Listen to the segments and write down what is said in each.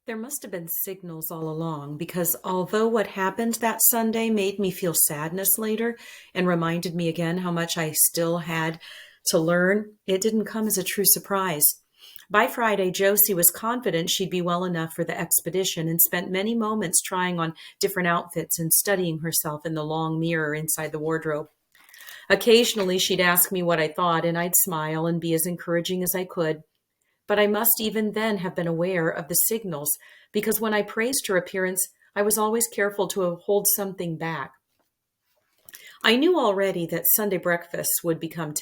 There must have been signals all along because although what happened that Sunday made me feel sadness later and reminded me again how much I still had to learn, it didn't come as a true surprise. By Friday, Josie was confident she'd be well enough for the expedition and spent many moments trying on different outfits and studying herself in the long mirror inside the wardrobe. Occasionally, she'd ask me what I thought, and I'd smile and be as encouraging as I could. But I must even then have been aware of the signals, because when I praised her appearance, I was always careful to hold something back. I knew already that Sunday breakfasts could become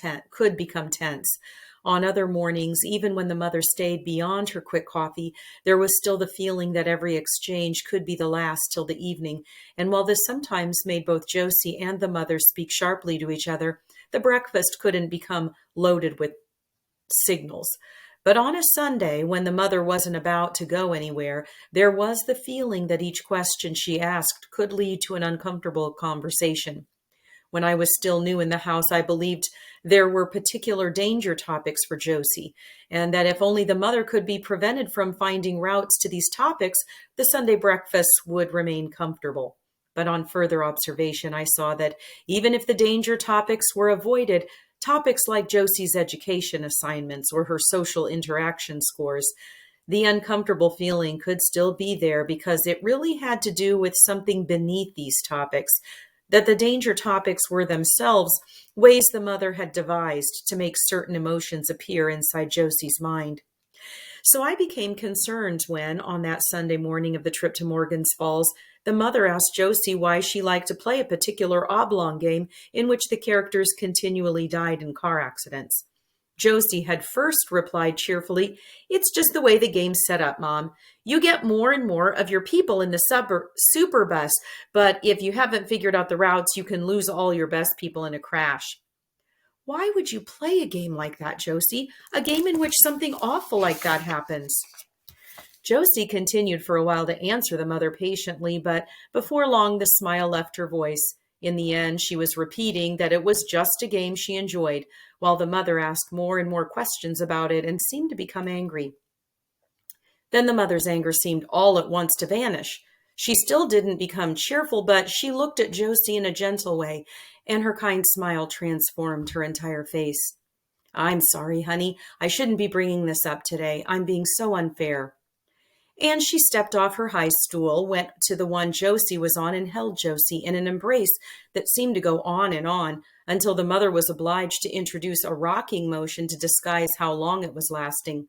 tense. On other mornings, even when the mother stayed beyond her quick coffee, there was still the feeling that every exchange could be the last till the evening. And while this sometimes made both Josie and the mother speak sharply to each other, the breakfast couldn't become loaded with signals. But on a Sunday, when the mother wasn't about to go anywhere, there was the feeling that each question she asked could lead to an uncomfortable conversation. When I was still new in the house, I believed there were particular danger topics for Josie, and that if only the mother could be prevented from finding routes to these topics, the Sunday breakfasts would remain comfortable. But on further observation, I saw that even if the danger topics were avoided, topics like Josie's education assignments or her social interaction scores, the uncomfortable feeling could still be there because it really had to do with something beneath these topics, that the danger topics were themselves ways the mother had devised to make certain emotions appear inside Josie's mind. So I became concerned when, on that Sunday morning of the trip to Morgan's Falls, the mother asked Josie why she liked to play a particular oblong game in which the characters continually died in car accidents. Josie had first replied cheerfully, "It's just the way the game's set up, Mom. You get more and more of your people in the super bus, but if you haven't figured out the routes, you can lose all your best people in a crash." Why would you play a game like that, Josie? A game in which something awful like that happens? Josie continued for a while to answer the mother patiently, but before long the smile left her voice. In the end, she was repeating that it was just a game she enjoyed, while the mother asked more and more questions about it and seemed to become angry. Then the mother's anger seemed all at once to vanish. She still didn't become cheerful, but she looked at Josie in a gentle way, and her kind smile transformed her entire face. "I'm sorry, honey. I shouldn't be bringing this up today. I'm being so unfair." And she stepped off her high stool, went to the one Josie was on, and held Josie in an embrace that seemed to go on until the mother was obliged to introduce a rocking motion to disguise how long it was lasting.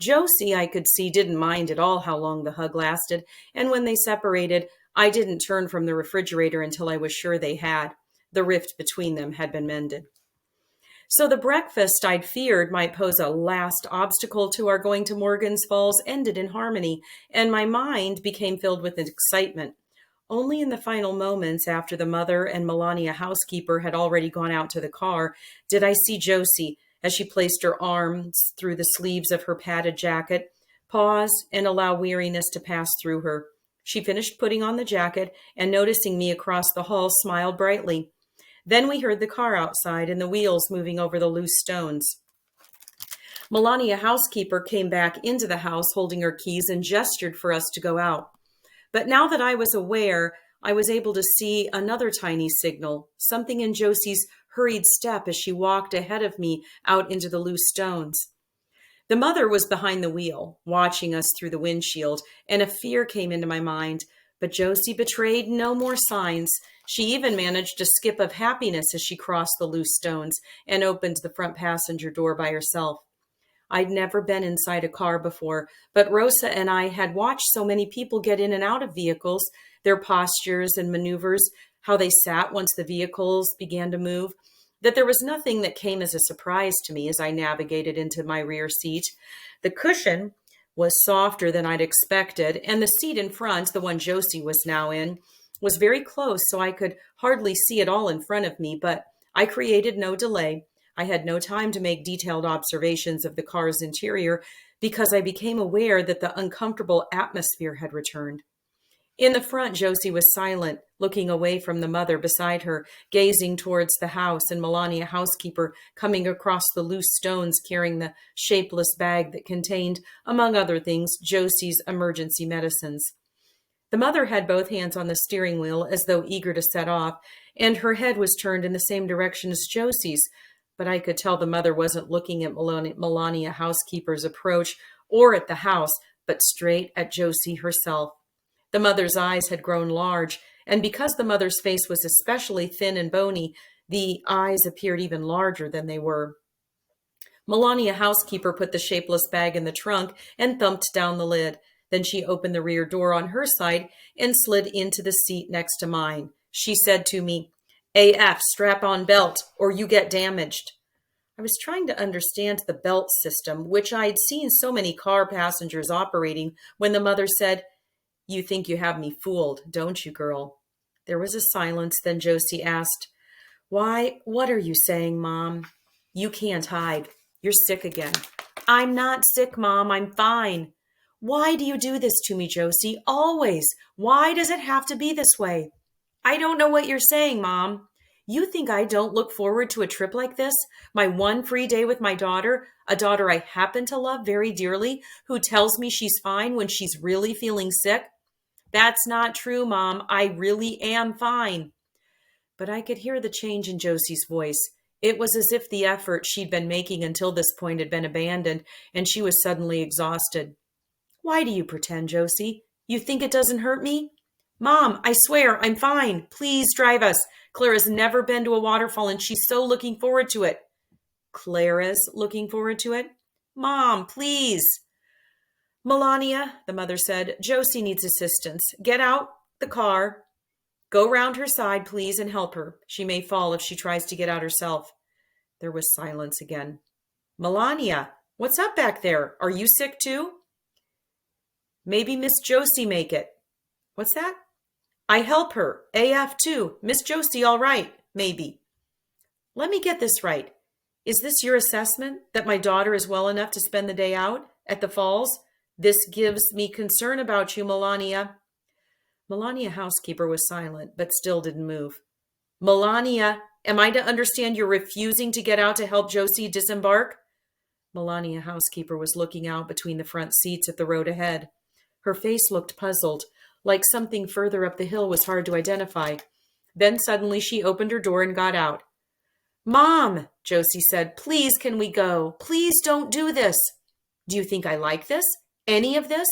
Josie, I could see, didn't mind at all how long the hug lasted, and when they separated, I didn't turn from the refrigerator until I was sure they had. The rift between them had been mended. So the breakfast I'd feared might pose a last obstacle to our going to Morgan's Falls ended in harmony, and my mind became filled with excitement. Only in the final moments, after the mother and Melania housekeeper had already gone out to the car, did I see Josie, as she placed her arms through the sleeves of her padded jacket, pause and allow weariness to pass through her. She finished putting on the jacket and, noticing me across the hall, smiled brightly. Then we heard the car outside and the wheels moving over the loose stones. Melania housekeeper came back into the house holding her keys and gestured for us to go out. But now that I was aware, I was able to see another tiny signal, something in Josie's hurried step as she walked ahead of me out into the loose stones. The mother was behind the wheel, watching us through the windshield, and a fear came into my mind. But Josie betrayed no more signs. She even managed a skip of happiness as she crossed the loose stones and opened the front passenger door by herself. I'd never been inside a car before, but Rosa and I had watched so many people get in and out of vehicles, their postures and maneuvers, how they sat once the vehicles began to move, that there was nothing that came as a surprise to me as I navigated into my rear seat. The cushion was softer than I'd expected, and the seat in front, the one Josie was now in, was very close, so I could hardly see it all in front of me, but I created no delay. I had no time to make detailed observations of the car's interior because I became aware that the uncomfortable atmosphere had returned. In the front, Josie was silent, looking away from the mother beside her, gazing towards the house, and Melania housekeeper coming across the loose stones carrying the shapeless bag that contained, among other things, Josie's emergency medicines. The mother had both hands on the steering wheel as though eager to set off, and her head was turned in the same direction as Josie's, but I could tell the mother wasn't looking at Melania housekeeper's approach or at the house, but straight at Josie herself. The mother's eyes had grown large, and because the mother's face was especially thin and bony, the eyes appeared even larger than they were. Melania housekeeper put the shapeless bag in the trunk and thumped down the lid. Then she opened the rear door on her side and slid into the seat next to mine. She said to me, "AF, strap on belt, or you get damaged." I was trying to understand the belt system, which I'd seen so many car passengers operating, when the mother said, "You think you have me fooled, don't you, girl?" There was a silence, then Josie asked, "Why, what are you saying, Mom?" "You can't hide. You're sick again." "I'm not sick, Mom. I'm fine." "Why do you do this to me, Josie? Always. Why does it have to be this way?" "I don't know what you're saying, Mom." "You think I don't look forward to a trip like this? My one free day with my daughter, a daughter I happen to love very dearly, who tells me she's fine when she's really feeling sick?" "That's not true, Mom. I really am fine." But I could hear the change in Josie's voice. It was as if the effort she'd been making until this point had been abandoned, and she was suddenly exhausted. "Why do you pretend, Josie? You think it doesn't hurt me?" "Mom, I swear, I'm fine. Please drive us. Clara's never been to a waterfall, and she's so looking forward to it." "Clara's looking forward to it?" "Mom, please." "Melania," the mother said, "Josie needs assistance. Get out the car. Go round her side, please, and help her. She may fall if she tries to get out herself." There was silence again. "Melania, what's up back there? Are you sick too?" "Maybe Miss Josie make it." "What's that?" "I help her. AF too. Miss Josie all right, maybe." "Let me get this right. Is this your assessment, that my daughter is well enough to spend the day out at the falls? This gives me concern about you, Melania." Melania housekeeper was silent, but still didn't move. "Melania, am I to understand you're refusing to get out to help Josie disembark?" Melania housekeeper was looking out between the front seats at the road ahead. Her face looked puzzled, like something further up the hill was hard to identify. Then suddenly she opened her door and got out. "Mom," Josie said, "please can we go? Please don't do this." "Do you think I like this? Any of this?"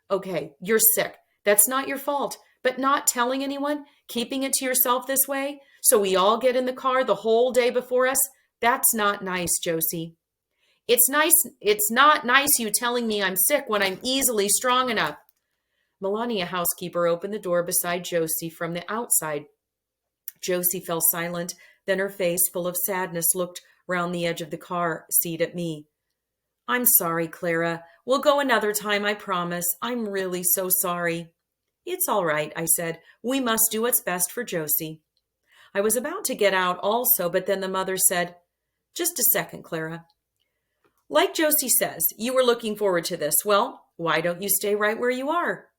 "Okay, you're sick. That's not your fault. But not telling anyone, keeping it to yourself this way, so we all get in the car the whole day before us, that's not nice, Josie." It's not nice you telling me I'm sick when I'm easily strong enough." Melania housekeeper opened the door beside Josie from the outside. Josie fell silent, then her face, full of sadness, looked round the edge of the car seat at me. "I'm sorry, Klara. We'll go another time, I promise. I'm really so sorry." "It's all right," I said. "We must do what's best for Josie." I was about to get out also, but then the mother said, "Just a second, Klara. Like Josie says, you were looking forward to this. Well, why don't you stay right where you are?"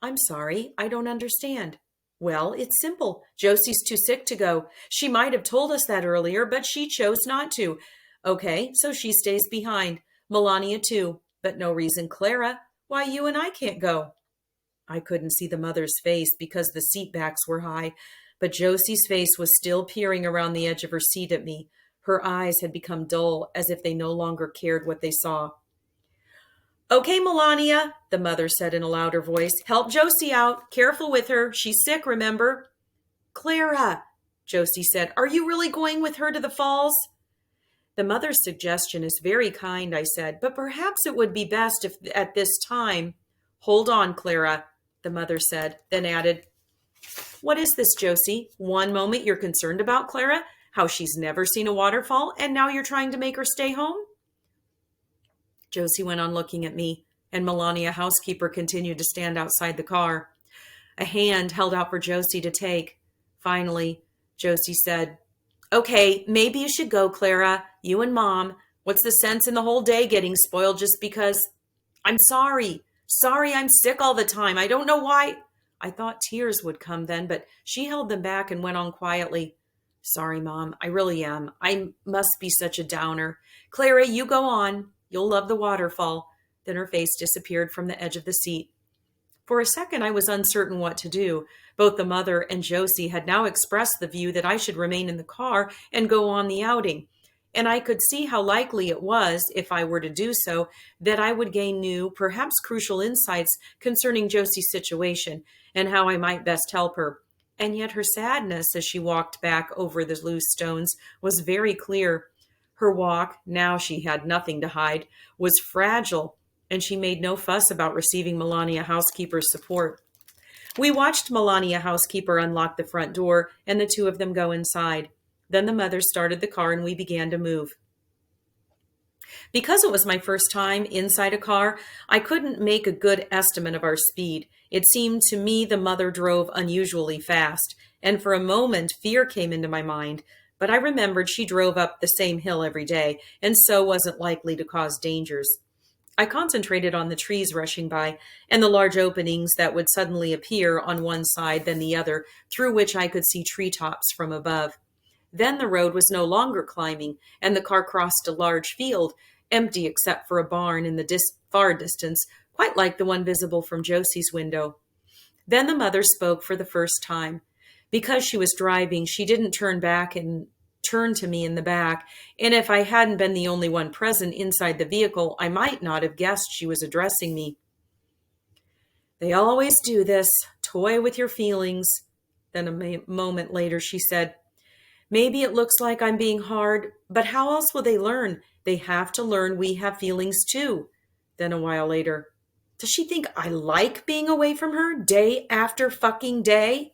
"I'm sorry, I don't understand." "Well, it's simple. Josie's too sick to go. She might have told us that earlier, but she chose not to. Okay, so she stays behind. Melania too, but no reason Klara why you and I can't go." I couldn't see the mother's face because the seat backs were high, but Josie's face was still peering around the edge of her seat at me. Her eyes had become dull, as if they no longer cared what they saw. "Okay, Melania," the mother said in a louder voice. "Help Josie out. Careful with her. She's sick, remember?" "Klara," Josie said, "are you really going with her to the falls?" "The mother's suggestion is very kind," I said, "but perhaps it would be best if at this time—" "Hold on, Klara," the mother said, then added, "What is this, Josie? One moment you're concerned about Klara, how she's never seen a waterfall, and now you're trying to make her stay home?" Josie went on looking at me, and Melania housekeeper continued to stand outside the car. A hand held out for Josie to take. Finally, Josie said, "Okay, maybe you should go, Klara. You and Mom. What's the sense in the whole day getting spoiled just because—" "I'm sorry. Sorry I'm sick all the time. I don't know why." I thought tears would come then, but she held them back and went on quietly. Sorry, Mom. I really am. I must be such a downer. Klara, you go on. You'll love the waterfall. Then her face disappeared from the edge of the seat. For a second, I was uncertain what to do. Both the mother and Josie had now expressed the view that I should remain in the car and go on the outing. And I could see how likely it was, if I were to do so, that I would gain new, perhaps crucial insights concerning Josie's situation and how I might best help her. And yet her sadness as she walked back over the loose stones was very clear. Her walk, now she had nothing to hide, was fragile, and she made no fuss about receiving Melania housekeeper's support. We watched Melania housekeeper unlock the front door and the two of them go inside. Then the mother started the car and we began to move. Because it was my first time inside a car, I couldn't make a good estimate of our speed. It seemed to me the mother drove unusually fast, and for a moment fear came into my mind. But I remembered she drove up the same hill every day, and so wasn't likely to cause dangers. I concentrated on the trees rushing by and the large openings that would suddenly appear on one side then the other, through which I could see treetops from above. Then the road was no longer climbing, and the car crossed a large field, empty except for a barn in the far distance, quite like the one visible from Josie's window. Then the mother spoke for the first time. Because she was driving, she didn't turn back and turn to me in the back, and if I hadn't been the only one present inside the vehicle, I might not have guessed she was addressing me. They always do this, toy with your feelings. Then a moment later she said, maybe it looks like I'm being hard, but how else will they learn? They have to learn we have feelings too. Then a while later, does she think I like being away from her day after fucking day?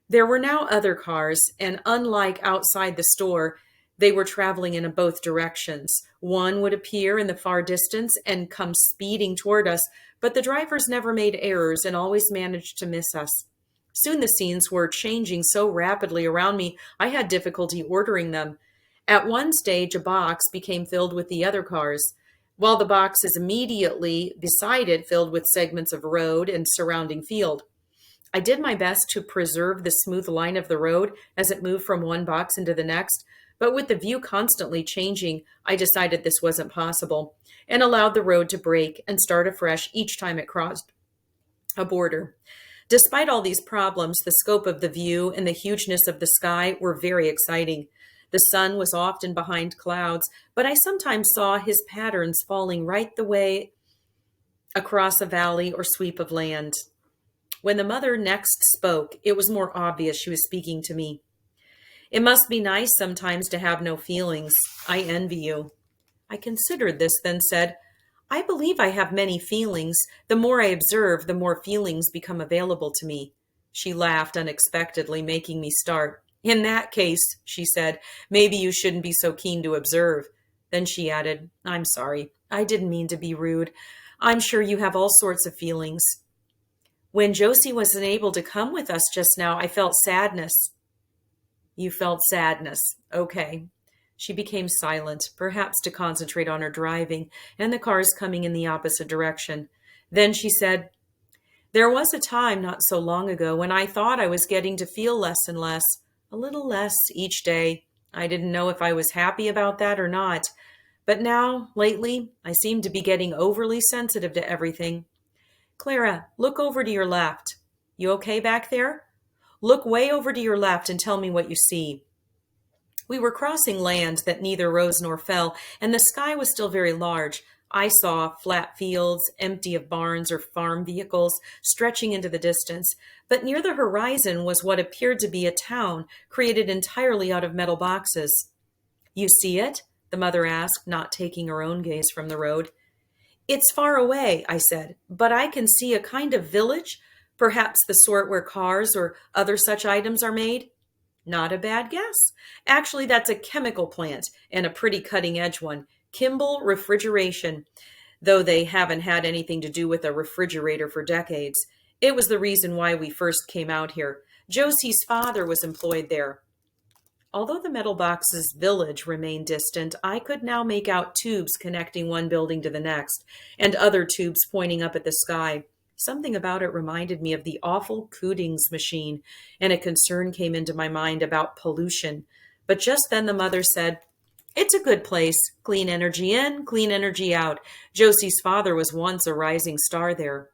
There were now other cars, and unlike outside the store, they were traveling in both directions. One would appear in the far distance and come speeding toward us, but the drivers never made errors and always managed to miss us. Soon the scenes were changing so rapidly around me, I had difficulty ordering them. At one stage, a box became filled with the other cars, while the boxes immediately beside it filled with segments of road and surrounding field. I did my best to preserve the smooth line of the road as it moved from one box into the next, but with the view constantly changing, I decided this wasn't possible and allowed the road to break and start afresh each time it crossed a border. Despite all these problems, the scope of the view and the hugeness of the sky were very exciting. The sun was often behind clouds, but I sometimes saw his patterns falling right the way across a valley or sweep of land. When the mother next spoke, it was more obvious she was speaking to me. It must be nice sometimes to have no feelings. I envy you. I considered this, then said, I believe I have many feelings. The more I observe, the more feelings become available to me. She laughed unexpectedly, making me start. In that case, she said, maybe you shouldn't be so keen to observe. Then she added, I'm sorry. I didn't mean to be rude. I'm sure you have all sorts of feelings. When Josie wasn't able to come with us just now, I felt sadness. You felt sadness. Okay. She became silent, perhaps to concentrate on her driving and the cars coming in the opposite direction. Then she said, there was a time not so long ago when I thought I was getting to feel less and less, a little less each day. I didn't know if I was happy about that or not. But now, lately, I seem to be getting overly sensitive to everything. Klara, look over to your left. You okay back there? Look way over to your left and tell me what you see. We were crossing land that neither rose nor fell, and the sky was still very large. I saw flat fields, empty of barns or farm vehicles, stretching into the distance. But near the horizon was what appeared to be a town, created entirely out of metal boxes. You see it? The mother asked, not taking her own gaze from the road. It's far away, I said, but I can see a kind of village, perhaps the sort where cars or other such items are made. Not a bad guess. Actually, that's a chemical plant, and a pretty cutting-edge one. Kimball Refrigeration, though they haven't had anything to do with a refrigerator for decades. It was the reason why we first came out here. Josie's father was employed there. Although the metal box's village remained distant, I could now make out tubes connecting one building to the next, and other tubes pointing up at the sky. Something about it reminded me of the awful Cootings machine, and a concern came into my mind about pollution. But just then the mother said, "It's a good place. Clean energy in, clean energy out. Josie's father was once a rising star there."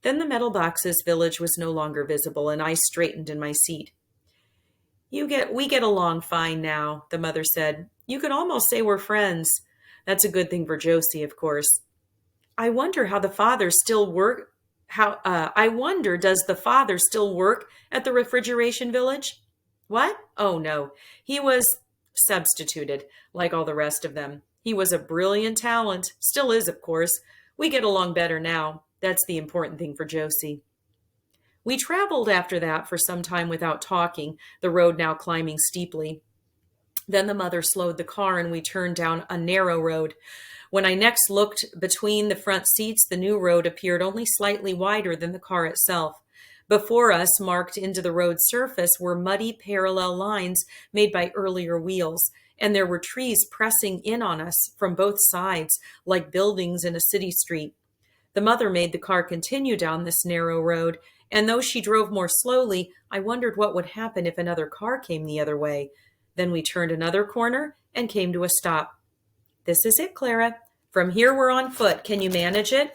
Then the Metal Boxes village was no longer visible, and I straightened in my seat. We get along fine now," the mother said. "You could almost say we're friends. That's a good thing for Josie, of course. I wonder how the father still work. I wonder, does the father still work at the refrigeration village?" "What? Oh, no. He was substituted, like all the rest of them. He was a brilliant talent. Still is, of course. We get along better now. That's the important thing for Josie." We traveled after that for some time without talking, the road now climbing steeply. Then the mother slowed the car and we turned down a narrow road. When I next looked between the front seats, the new road appeared only slightly wider than the car itself. Before us, marked into the road's surface, were muddy parallel lines made by earlier wheels, and there were trees pressing in on us from both sides, like buildings in a city street. The mother made the car continue down this narrow road, and though she drove more slowly, I wondered what would happen if another car came the other way. Then we turned another corner and came to a stop. "This is it, Klara. From here we're on foot. Can you manage it?"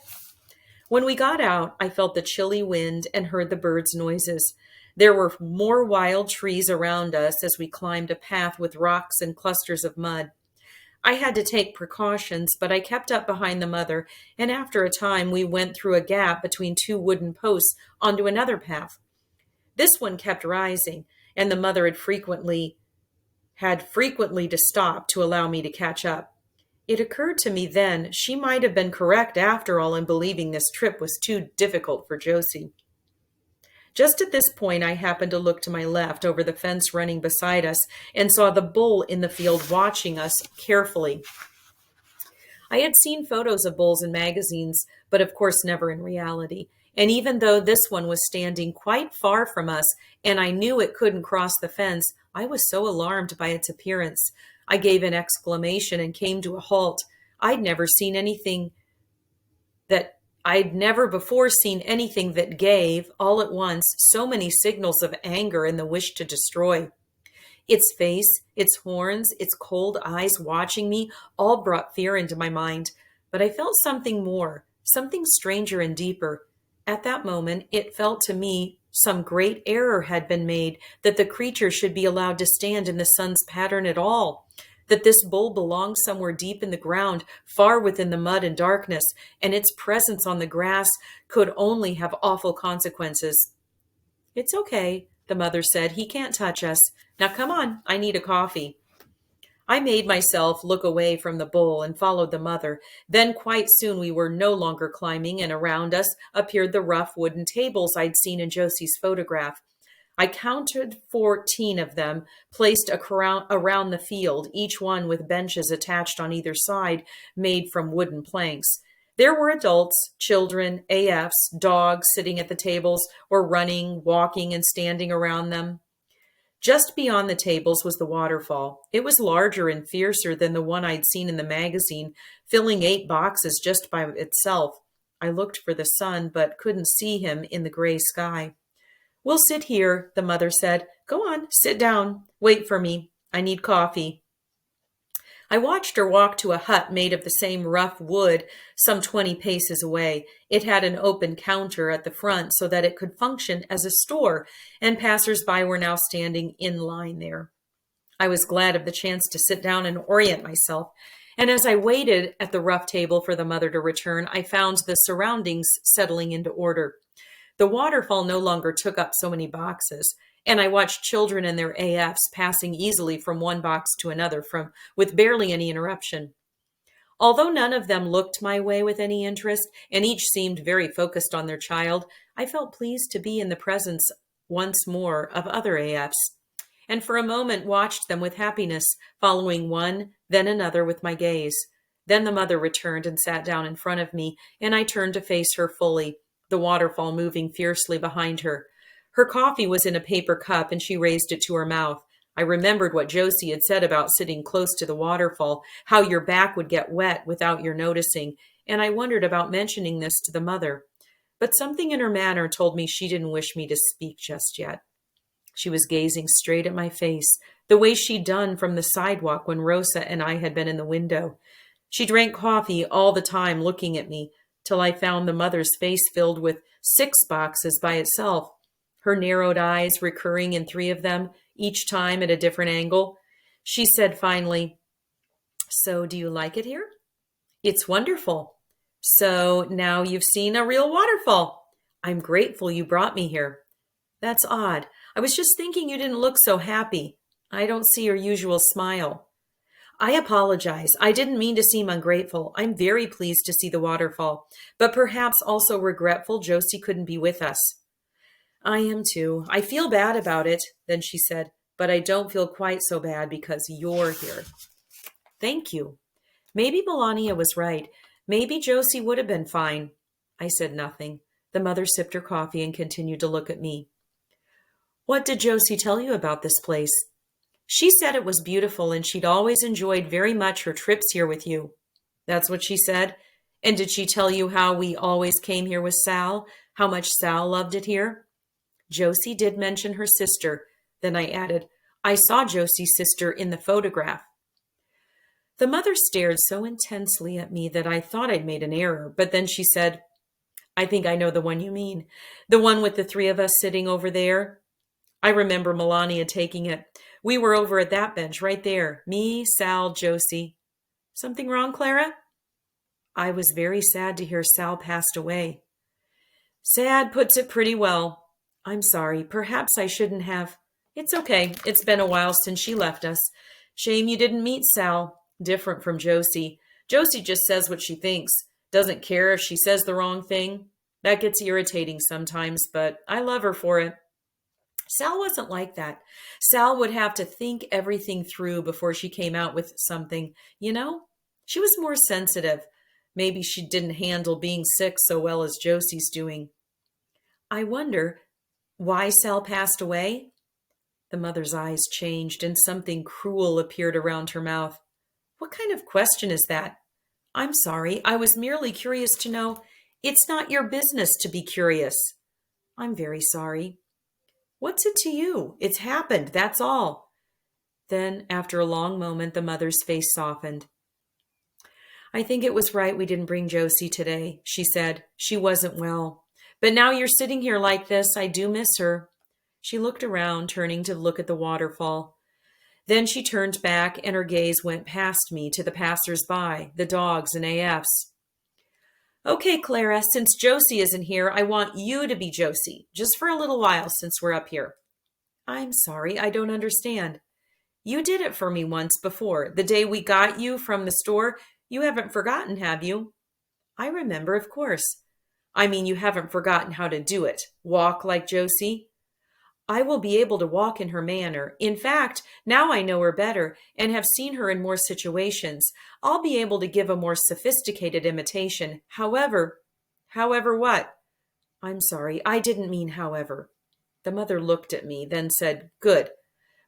When we got out, I felt the chilly wind and heard the birds' noises. There were more wild trees around us as we climbed a path with rocks and clusters of mud. I had to take precautions, but I kept up behind the mother, and after a time we went through a gap between two wooden posts onto another path. This one kept rising, and the mother had frequently to stop to allow me to catch up. It occurred to me then she might have been correct after all in believing this trip was too difficult for Josie. Just at this point, I happened to look to my left over the fence running beside us and saw the bull in the field watching us carefully. I had seen photos of bulls in magazines, but of course never in reality. And even though this one was standing quite far from us and I knew it couldn't cross the fence, I was so alarmed by its appearance. I gave an exclamation and came to a halt. I'd never before seen anything that gave, all at once, so many signals of anger and the wish to destroy. Its face, its horns, its cold eyes watching me, all brought fear into my mind. But I felt something more, something stranger and deeper. At that moment, it felt to me some great error had been made, that the creature should be allowed to stand in the sun's pattern at all, that this bull belonged somewhere deep in the ground, far within the mud and darkness, and its presence on the grass could only have awful consequences. "It's okay," the mother said. "He can't touch us. Now come on, I need a coffee." I made myself look away from the bull and followed the mother. Then quite soon we were no longer climbing, and around us appeared the rough wooden tables I'd seen in Josie's photograph. I counted 14 of them, placed around the field, each one with benches attached on either side, made from wooden planks. There were adults, children, AFs, dogs sitting at the tables, or running, walking, and standing around them. Just beyond the tables was the waterfall. It was larger and fiercer than the one I'd seen in the magazine, filling 8 boxes just by itself. I looked for the sun, but couldn't see him in the gray sky. "We'll sit here," the mother said. "Go on, sit down. Wait for me. I need coffee." I watched her walk to a hut made of the same rough wood some 20 paces away. It had an open counter at the front so that it could function as a store, and passers-by were now standing in line there. I was glad of the chance to sit down and orient myself, and as I waited at the rough table for the mother to return, I found the surroundings settling into order. The waterfall no longer took up so many boxes, and I watched children and their AFs passing easily from one box to another with barely any interruption. Although none of them looked my way with any interest, and each seemed very focused on their child, I felt pleased to be in the presence once more of other AFs, and for a moment watched them with happiness, following one, then another with my gaze. Then the mother returned and sat down in front of me, and I turned to face her fully, the waterfall moving fiercely behind her. Her coffee was in a paper cup, and she raised it to her mouth. I remembered what Josie had said about sitting close to the waterfall, how your back would get wet without your noticing, and I wondered about mentioning this to the mother. but something in her manner told me she didn't wish me to speak just yet. She was gazing straight at my face, the way she'd done from the sidewalk when Rosa and I had been in the window. She drank coffee all the time looking at me, till I found the mother's face filled with 6 boxes by itself, her narrowed eyes recurring in 3 of them, each time at a different angle. She said finally, "So do you like it here?" "It's wonderful." "So now you've seen a real waterfall." "I'm grateful you brought me here." "That's odd. I was just thinking you didn't look so happy." I don't see your usual smile. "I apologize. I didn't mean to seem ungrateful. I'm very pleased to see the waterfall, but perhaps also regretful Josie couldn't be with us." "I am too. I feel bad about it." Then she said, "But I don't feel quite so bad because you're here." "Thank you." Maybe Melania was right. Maybe Josie would have been fine. I said nothing. The mother sipped her coffee and continued to look at me. "What did Josie tell you about this place?" "She said it was beautiful and she'd always enjoyed very much her trips here with you." "That's what she said? And did she tell you how we always came here with Sal? How much Sal loved it here?" "Josie did mention her sister." Then I added, "I saw Josie's sister in the photograph." The mother stared so intensely at me that I thought I'd made an error, but then she said, "I think I know the one you mean. The one with the 3 of us sitting over there. I remember Melania taking it. We were over at that bench right there. Me, Sal, Josie." "Something wrong, Klara?" "I was very sad to hear Sal passed away." "Sad puts it pretty well." "I'm sorry. Perhaps I shouldn't have." "It's okay. It's been a while since she left us. Shame you didn't meet Sal. Different from Josie. Josie just says what she thinks. Doesn't care if she says the wrong thing. That gets irritating sometimes, but I love her for it." Sal wasn't like that. Sal would have to think everything through before she came out with something, you know? She was more sensitive. Maybe she didn't handle being sick so well as Josie's doing. "I wonder why Sal passed away?" The mother's eyes changed and something cruel appeared around her mouth. "What kind of question is that?" "I'm sorry. I was merely curious to know." "It's not your business to be curious." "I'm very sorry." "What's it to you? It's happened, that's all." Then, after a long moment, the mother's face softened. "I think it was right we didn't bring Josie today," she said. "She wasn't well. But now you're sitting here like this, I do miss her." She looked around, turning to look at the waterfall. Then she turned back, and her gaze went past me to the passers-by, the dogs and AFs. "Okay, Klara, since Josie isn't here, I want you to be Josie, just for a little while since we're up here." "I'm sorry, I don't understand." "You did it for me once before, the day we got you from the store. You haven't forgotten, have you?" "I remember, of course." "I mean, you haven't forgotten how to do it. Walk like Josie?" "I will be able to walk in her manner. In fact, now I know her better and have seen her in more situations. I'll be able to give a more sophisticated imitation. However." "However what?" "I'm sorry, I didn't mean however." The mother looked at me, then said, "Good.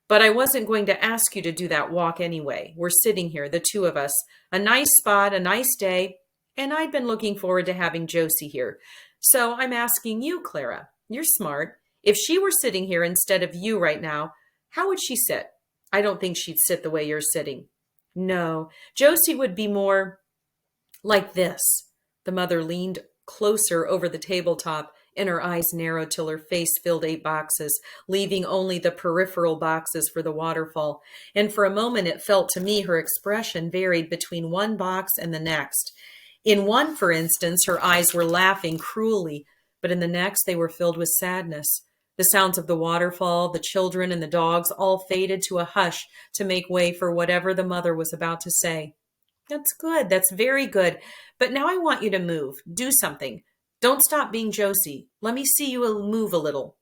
But I wasn't going to ask you to do that walk anyway. We're sitting here, the 2 of us. A nice spot, a nice day, and I'd been looking forward to having Josie here. So I'm asking you, Klara. You're smart. If she were sitting here instead of you right now, how would she sit? I don't think she'd sit the way you're sitting." "No, Josie would be more like this." The mother leaned closer over the tabletop, and her eyes narrowed till her face filled 8 boxes, leaving only the peripheral boxes for the waterfall. And for a moment it felt to me her expression varied between one box and the next. In one, for instance, her eyes were laughing cruelly, but in the next they were filled with sadness. The sounds of the waterfall, the children, and the dogs all faded to a hush to make way for whatever the mother was about to say. "That's good. That's very good. But now I want you to move. Do something. Don't stop being Josie. Let me see you move a little."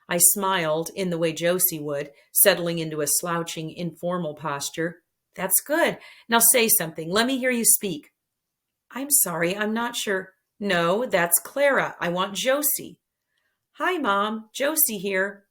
I smiled in the way Josie would, settling into a slouching, informal posture. "That's good. Now say something. Let me hear you speak." "I'm sorry. I'm not sure." "No, that's Klara. I want Josie." "Hi, Mom. Josie here."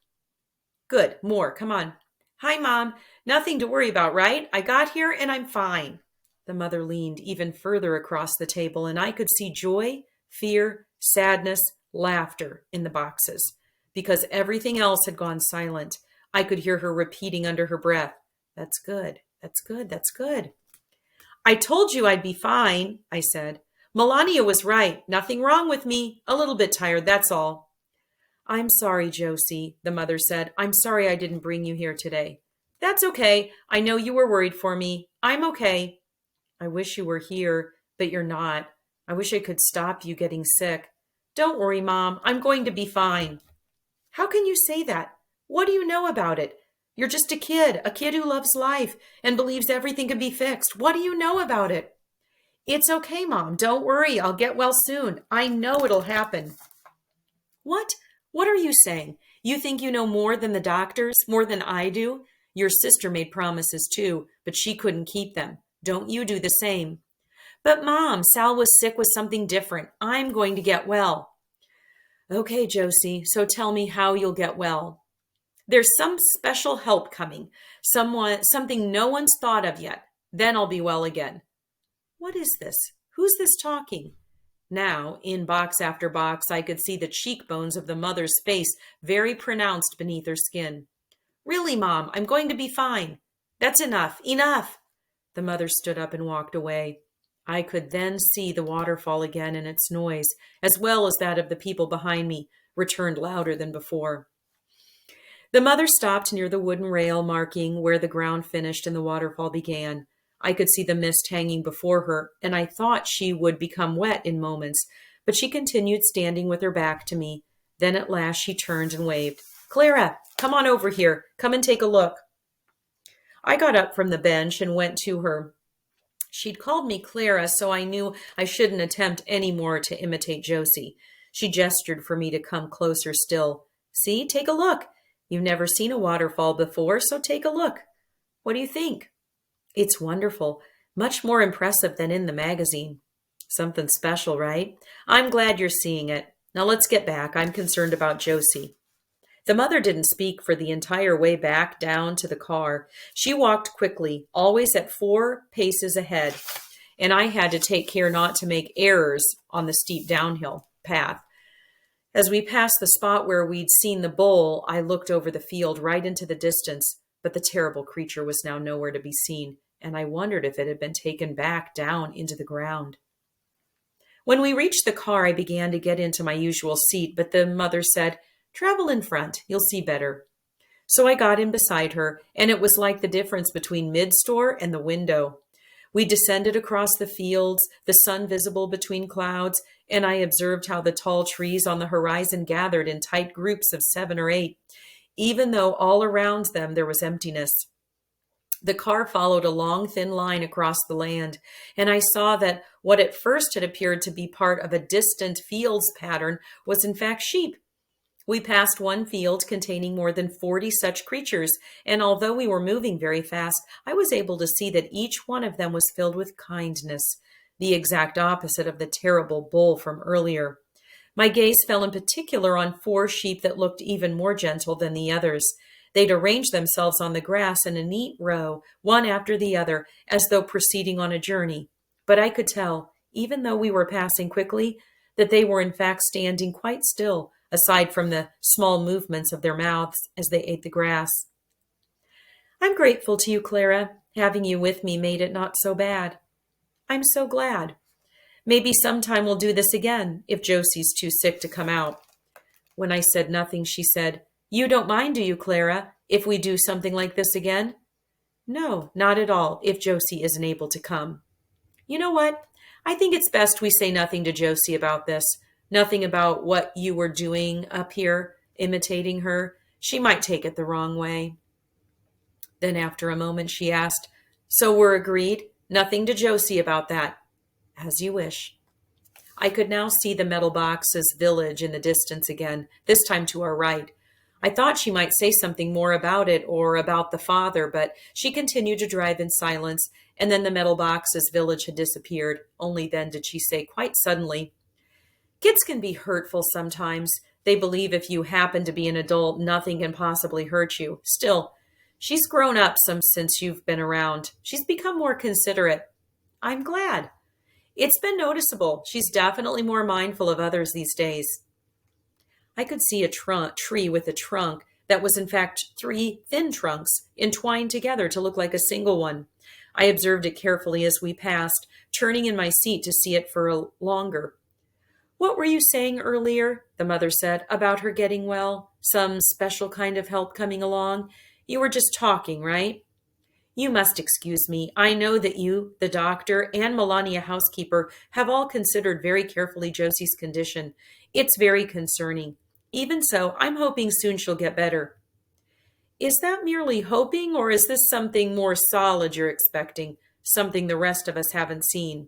"Good. More. Come on." "Hi, Mom. Nothing to worry about, right? I got here and I'm fine." The mother leaned even further across the table, and I could see joy, fear, sadness, laughter in the boxes. Because everything else had gone silent, I could hear her repeating under her breath, "That's good, that's good, that's good." "I told you I'd be fine," I said. "Melania was right. Nothing wrong with me. A little bit tired, that's all." "I'm sorry, Josie," the mother said. "I'm sorry I didn't bring you here today." "That's okay. I know you were worried for me. I'm okay." "I wish you were here, but you're not. I wish I could stop you getting sick." "Don't worry, Mom. I'm going to be fine." "How can you say that? What do you know about it? You're just a kid who loves life and believes everything can be fixed. What do you know about it?" "It's okay, Mom. Don't worry. I'll get well soon. I know it'll happen." "What? What are you saying? You think you know more than the doctors, more than I do? Your sister made promises too, but she couldn't keep them. Don't you do the same." "But Mom, Sal was sick with something different. I'm going to get well." "Okay, Josie, so tell me how you'll get well." "There's some special help coming. Something no one's thought of yet. Then I'll be well again." What is this? Who's this talking? Now, in box after box, I could see the cheekbones of the mother's face very pronounced beneath her skin. "Really, Mom, I'm going to be fine." "That's enough. Enough." The mother stood up and walked away. I could then see the waterfall again, and its noise, as well as that of the people behind me, returned louder than before. The mother stopped near the wooden rail marking where the ground finished and the waterfall began. I could see the mist hanging before her, and I thought she would become wet in moments, but she continued standing with her back to me. Then at last she turned and waved. "Klara, come on over here. Come and take a look." I got up from the bench and went to her. She'd called me Klara, so I knew I shouldn't attempt any more to imitate Josie. She gestured for me to come closer still. "See, take a look. You've never seen a waterfall before, so take a look. What do you think?" "It's wonderful. Much more impressive than in the magazine." "Something special, right? I'm glad you're seeing it. Now let's get back. I'm concerned about Josie." The mother didn't speak for the entire way back down to the car. She walked quickly, always at 4 paces ahead, and I had to take care not to make errors on the steep downhill path. As we passed the spot where we'd seen the bull, I looked over the field right into the distance, but the terrible creature was now nowhere to be seen, and I wondered if it had been taken back down into the ground. When we reached the car, I began to get into my usual seat, but the mother said, "Travel in front. You'll see better." So I got in beside her, and it was like the difference between mid-store and the window. We descended across the fields, the sun visible between clouds, and I observed how the tall trees on the horizon gathered in tight groups of 7 or 8, even though all around them there was emptiness. The car followed a long, thin line across the land, and I saw that what at first had appeared to be part of a distant fields pattern was in fact sheep. We passed one field containing more than 40 such creatures, and although we were moving very fast, I was able to see that each one of them was filled with kindness, the exact opposite of the terrible bull from earlier. My gaze fell in particular on 4 sheep that looked even more gentle than the others. They'd arranged themselves on the grass in a neat row, one after the other, as though proceeding on a journey. But I could tell, even though we were passing quickly, that they were in fact standing quite still, aside from the small movements of their mouths as they ate the grass. "I'm grateful to you, Klara. Having you with me made it not so bad." "I'm so glad. Maybe sometime we'll do this again, if Josie's too sick to come out." When I said nothing, she said, "You don't mind, do you, Klara, if we do something like this again?" "No, not at all, if Josie isn't able to come." "You know what? I think it's best we say nothing to Josie about this. Nothing about what you were doing up here, imitating her. She might take it the wrong way." Then after a moment she asked, "So we're agreed? Nothing to Josie about that?" "As you wish." I could now see the metal boxes village in the distance again, this time to our right. I thought she might say something more about it or about the father, but she continued to drive in silence, and then the metal boxes village had disappeared. Only then did she say quite suddenly, "Kids can be hurtful sometimes. They believe if you happen to be an adult, nothing can possibly hurt you. Still, she's grown up some since you've been around. She's become more considerate." "I'm glad." It's been noticeable. She's definitely more mindful of others these days. I could see a tree with a trunk that was in fact three thin trunks entwined together to look like a single one. I observed it carefully as we passed, turning in my seat to see it for longer. What were you saying earlier? The mother said, about her getting well, some special kind of help coming along. You were just talking, right? You must excuse me. I know that you, the doctor, and Melania housekeeper have all considered very carefully Josie's condition. It's very concerning. Even so, I'm hoping soon she'll get better. Is that merely hoping, or is this something more solid you're expecting? Something the rest of us haven't seen?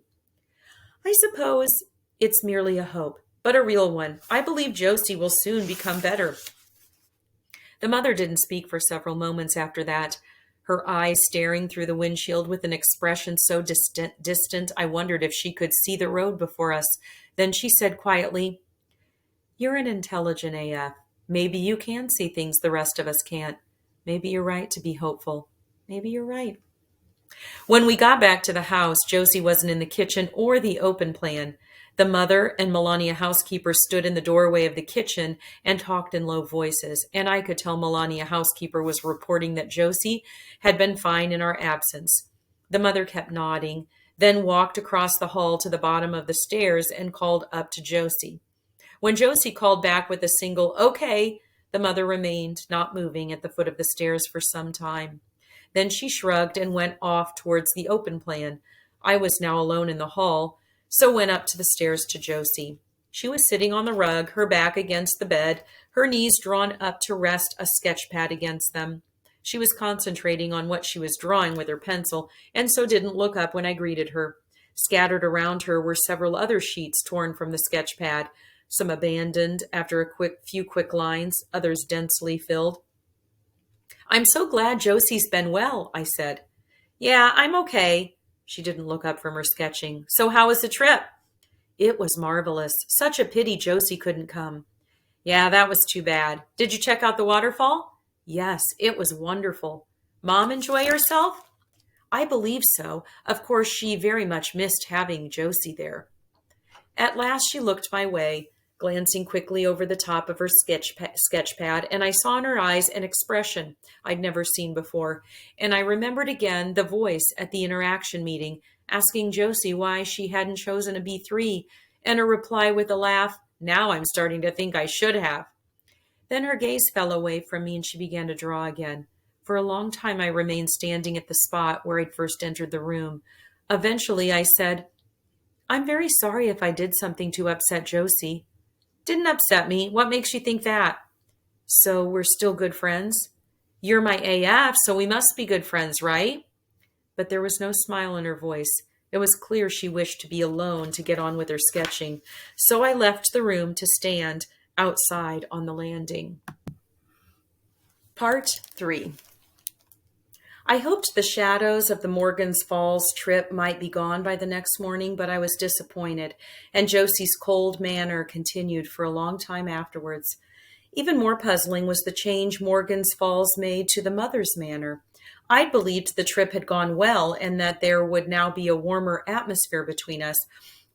I suppose it's merely a hope, but a real one. I believe Josie will soon become better. The mother didn't speak for several moments after that, her eyes staring through the windshield with an expression so distant I wondered if she could see the road before us. Then she said quietly, "You're an intelligent AF. Maybe you can see things the rest of us can't. Maybe you're right to be hopeful. Maybe you're right." When we got back to the house, Josie wasn't in the kitchen or the open plan. The mother and Melania housekeeper stood in the doorway of the kitchen and talked in low voices, and I could tell Melania housekeeper was reporting that Josie had been fine in our absence. The mother kept nodding, then walked across the hall to the bottom of the stairs and called up to Josie. When Josie called back with a single "okay," the mother remained, not moving, at the foot of the stairs for some time. Then she shrugged and went off towards the open plan. I was now alone in the hall, so went up to the stairs to Josie. She was sitting on the rug, her back against the bed, her knees drawn up to rest a sketch pad against them. She was concentrating on what she was drawing with her pencil, and so didn't look up when I greeted her. Scattered around her were several other sheets torn from the sketch pad, some abandoned after a few quick lines, others densely filled. "I'm so glad Josie's been well," I said. "Yeah, I'm okay." She didn't look up from her sketching. "So how was the trip?" "It was marvelous. Such a pity Josie couldn't come." "Yeah, that was too bad. Did you check out the waterfall?" "Yes, it was wonderful." "Mom enjoy herself?" "I believe so. Of course, she very much missed having Josie there." At last she looked my way, glancing quickly over the top of her sketch pad, and I saw in her eyes an expression I'd never seen before, and I remembered again the voice at the interaction meeting asking Josie why she hadn't chosen a B3, and her reply with a laugh, "Now I'm starting to think I should have." Then her gaze fell away from me and she began to draw again. For a long time I remained standing at the spot where I'd first entered the room. Eventually I said, "I'm very sorry if I did something to upset Josie." "Didn't upset me. What makes you think that?" "So we're still good friends?" "You're my AF, so we must be good friends, right?" But there was no smile in her voice. It was clear she wished to be alone to get on with her sketching. So I left the room to stand outside on the landing. Part 3. I hoped the shadows of the Morgan's Falls trip might be gone by the next morning, but I was disappointed, and Josie's cold manner continued for a long time afterwards. Even more puzzling was the change Morgan's Falls made to the mother's manner. I'd believed the trip had gone well and that there would now be a warmer atmosphere between us,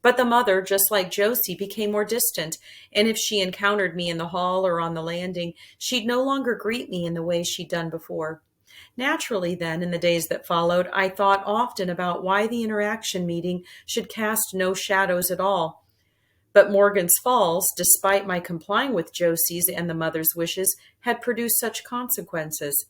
but the mother, just like Josie, became more distant, and if she encountered me in the hall or on the landing, she'd no longer greet me in the way she'd done before. Naturally, then, in the days that followed, I thought often about why the interaction meeting should cast no shadows at all. But Morgan's Falls, despite my complying with Josie's and the mother's wishes, had produced such consequences.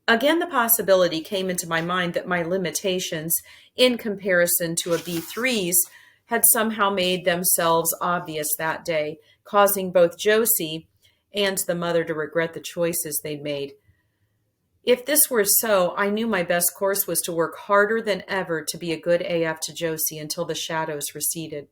Again, the possibility came into my mind that my limitations, in comparison to a B3's, had somehow made themselves obvious that day, causing both Josie and the mother to regret the choices they'd made. If this were so, I knew my best course was to work harder than ever to be a good AF to Josie until the shadows receded.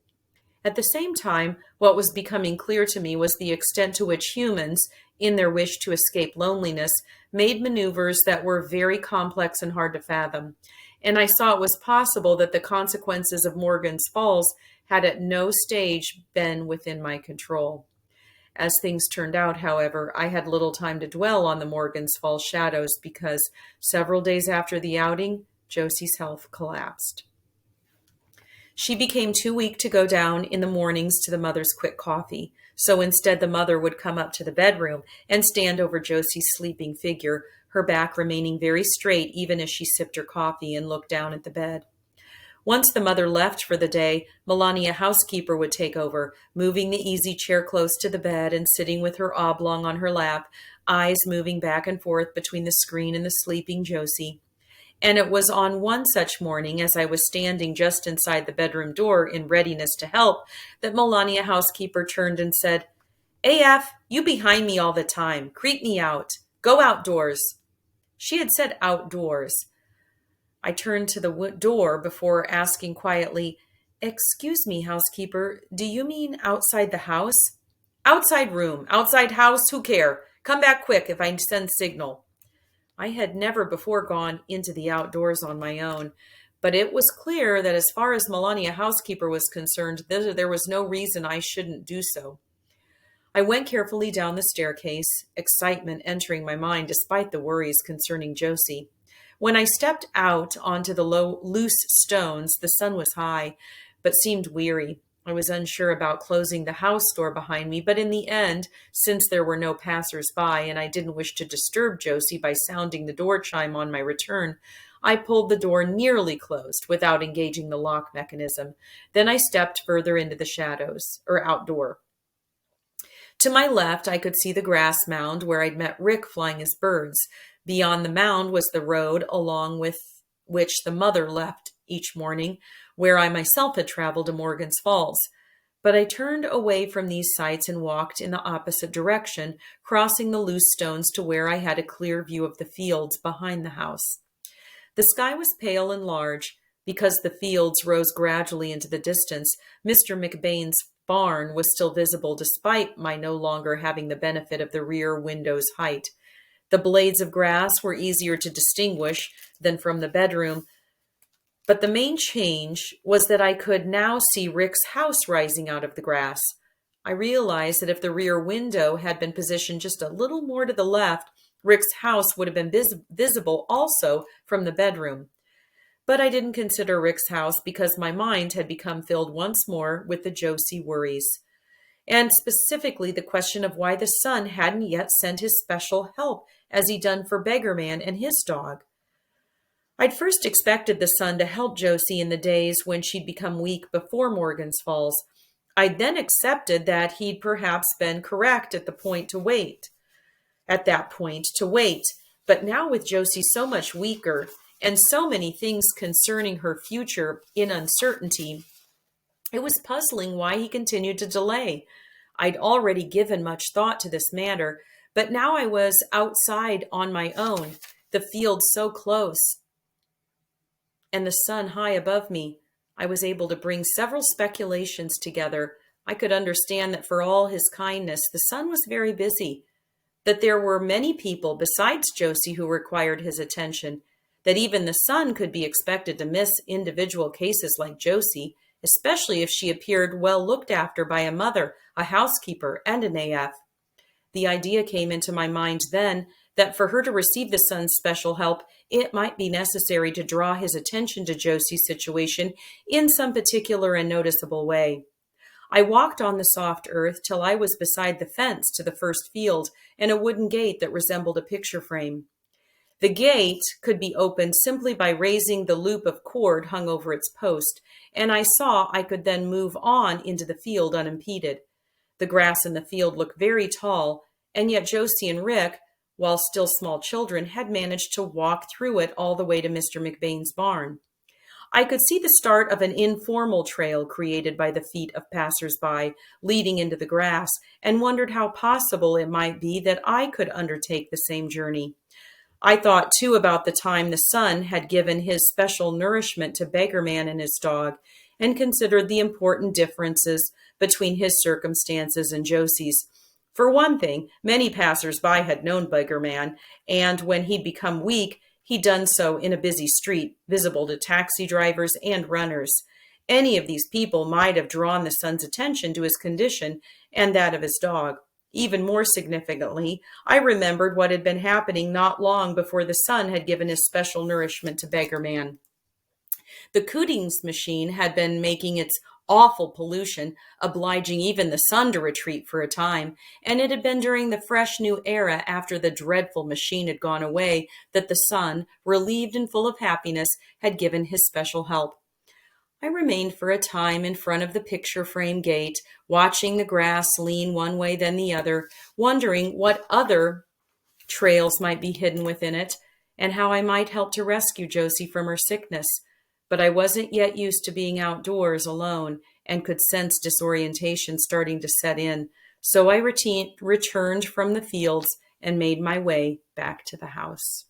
At the same time, what was becoming clear to me was the extent to which humans, in their wish to escape loneliness, made maneuvers that were very complex and hard to fathom. And I saw it was possible that the consequences of Morgan's Falls had at no stage been within my control. As things turned out, however, I had little time to dwell on the Morgan's Falls shadows because several days after the outing, Josie's health collapsed. She became too weak to go down in the mornings to the mother's quick coffee. So instead, the mother would come up to the bedroom and stand over Josie's sleeping figure, her back remaining very straight even as she sipped her coffee and looked down at the bed. Once the mother left for the day, Melania housekeeper would take over, moving the easy chair close to the bed and sitting with her oblong on her lap, eyes moving back and forth between the screen and the sleeping Josie. And it was on one such morning, as I was standing just inside the bedroom door in readiness to help, that Melania housekeeper turned and said, "AF, you behind me all the time. Creep me out. Go outdoors." She had said outdoors. I turned to the door before asking quietly, "Excuse me, housekeeper, do you mean outside the house?" "Outside room, outside house, who care? Come back quick if I send signal." I had never before gone into the outdoors on my own, but it was clear that as far as Melania housekeeper was concerned, there was no reason I shouldn't do so. I went carefully down the staircase, excitement entering my mind despite the worries concerning Josie. When I stepped out onto the loose stones, the sun was high, but seemed weary. I was unsure about closing the house door behind me, but in the end, since there were no passers-by and I didn't wish to disturb Josie by sounding the door chime on my return, I pulled the door nearly closed without engaging the lock mechanism. Then I stepped further into the shadows, or outdoor. To my left, I could see the grass mound where I'd met Rick flying his birds. Beyond the mound was the road along with which the mother left each morning, where I myself had traveled to Morgan's Falls. But I turned away from these sights and walked in the opposite direction, crossing the loose stones to where I had a clear view of the fields behind the house. The sky was pale and large. Because the fields rose gradually into the distance, Mr. McBain's barn was still visible despite my no longer having the benefit of the rear window's height. The blades of grass were easier to distinguish than from the bedroom, but the main change was that I could now see Rick's house rising out of the grass. I realized that if the rear window had been positioned just a little more to the left, Rick's house would have been visible also from the bedroom. But I didn't consider Rick's house because my mind had become filled once more with the Josie worries, and specifically the question of why the son hadn't yet sent his special help as he'd done for Beggarman and his dog. I'd first expected the son to help Josie in the days when she'd become weak before Morgan's Falls. I'd then accepted that he'd perhaps been correct at that point to wait. But now with Josie so much weaker and so many things concerning her future in uncertainty, it was puzzling why he continued to delay. I'd already given much thought to this matter, but now I was outside on my own, the field so close, and the sun high above me. I was able to bring several speculations together. I could understand that for all his kindness, the son was very busy, that there were many people besides Josie who required his attention, that even the son could be expected to miss individual cases like Josie, especially if she appeared well looked after by a mother, a housekeeper, and an AF. The idea came into my mind then that for her to receive the son's special help, it might be necessary to draw his attention to Josie's situation in some particular and noticeable way. I walked on the soft earth till I was beside the fence to the first field and a wooden gate that resembled a picture frame. The gate could be opened simply by raising the loop of cord hung over its post, and I saw I could then move on into the field unimpeded. The grass in the field looked very tall, and yet Josie and Rick, while still small children, had managed to walk through it all the way to Mr. McBain's barn. I could see the start of an informal trail created by the feet of passers-by leading into the grass, and wondered how possible it might be that I could undertake the same journey. I thought, too, about the time the son had given his special nourishment to Beggarman and his dog, and considered the important differences between his circumstances and Josie's. For one thing, many passers-by had known Beggarman, and when he'd become weak, he'd done so in a busy street, visible to taxi drivers and runners. Any of these people might have drawn the son's attention to his condition and that of his dog. Even more significantly, I remembered what had been happening not long before the son had given his special nourishment to Beggarman. The Cootings machine had been making its awful pollution, obliging even the sun to retreat for a time, and it had been during the fresh new era after the dreadful machine had gone away that the sun, relieved and full of happiness, had given his special help. I remained for a time in front of the picture frame gate, watching the grass lean one way then the other, wondering what other trails might be hidden within it, and how I might help to rescue Josie from her sickness. But I wasn't yet used to being outdoors alone and could sense disorientation starting to set in. So I returned from the fields and made my way back to the house.